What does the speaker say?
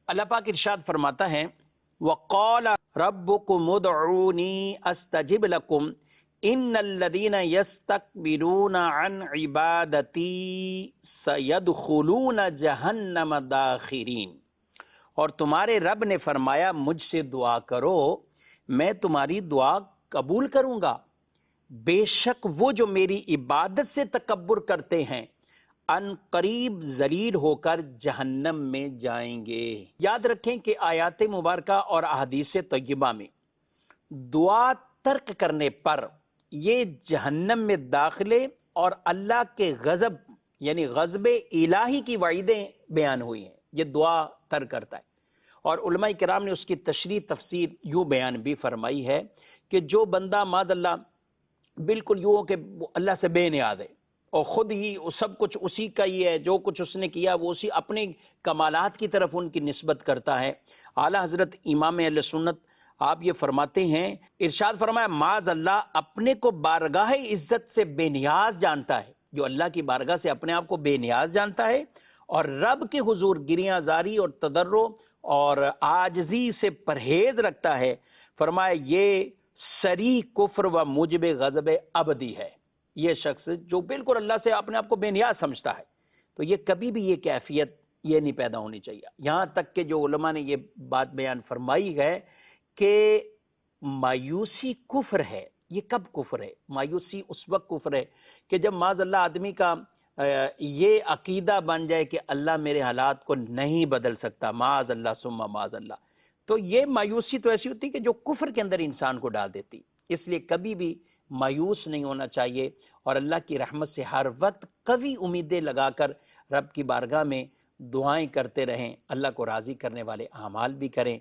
اللہ پاک ارشاد فرماتا ہے وَقَالَ رَبُّكُمُ ادْعُونِي أَسْتَجِبْ لَكُمْ إِنَّ الَّذِينَ يَسْتَكْبِرُونَ عَنْ عِبَادَتِي سَيَدْخُلُونَ جَهَنَّمَ دَاخِرِينَ۔ اور تمہارے رب نے فرمایا مجھ سے دعا کرو میں تمہاری دعا قبول کروں گا، بے شک وہ جو میری عبادت سے تکبر کرتے ہیں ان قریب ذلیل ہو کر جہنم میں جائیں گے۔ یاد رکھیں کہ آیات مبارکہ اور احادیث طیبہ میں دعا ترک کرنے پر یہ جہنم میں داخلے اور اللہ کے غضب یعنی غضب الہی کی وعیدیں بیان ہوئی ہیں۔ یہ دعا ترک کرتا ہے، اور علماء کرام نے اس کی تشریح تفسیر یوں بیان بھی فرمائی ہے کہ جو بندہ معاذ اللہ بالکل یوں ہو کہ اللہ سے بے نیاز ہے اور خود ہی سب کچھ اسی کا ہی ہے، جو کچھ اس نے کیا وہ اسی اپنے کمالات کی طرف ان کی نسبت کرتا ہے۔ اعلیٰ حضرت امام اہل سنت آپ یہ فرماتے ہیں، ارشاد فرمایا معاذ اللہ اپنے کو بارگاہ عزت سے بے نیاز جانتا ہے، جو اللہ کی بارگاہ سے اپنے آپ کو بے نیاز جانتا ہے اور رب کے حضور گریاں زاری اور تضرع اور عاجزی سے پرہیز رکھتا ہے، فرمایا یہ صریح کفر و موجب غضب ابدی ہے۔ یہ شخص جو بالکل اللہ سے اپنے آپ کو بے نیاز سمجھتا ہے، تو یہ کبھی بھی یہ کیفیت یہ نہیں پیدا ہونی چاہیے۔ یہاں تک کہ جو علماء نے یہ بات بیان فرمائی ہے کہ مایوسی کفر ہے۔ یہ کب کفر ہے؟ مایوسی اس وقت کفر ہے کہ جب معاذ اللہ آدمی کا یہ عقیدہ بن جائے کہ اللہ میرے حالات کو نہیں بدل سکتا، معاذ اللہ ثم معاذ اللہ، تو یہ مایوسی تو ایسی ہوتی ہے کہ جو کفر کے اندر انسان کو ڈال دیتی۔ اس لیے کبھی بھی مایوس نہیں ہونا چاہیے اور اللہ کی رحمت سے ہر وقت قوی امیدیں لگا کر رب کی بارگاہ میں دعائیں کرتے رہیں، اللہ کو راضی کرنے والے اعمال بھی کریں۔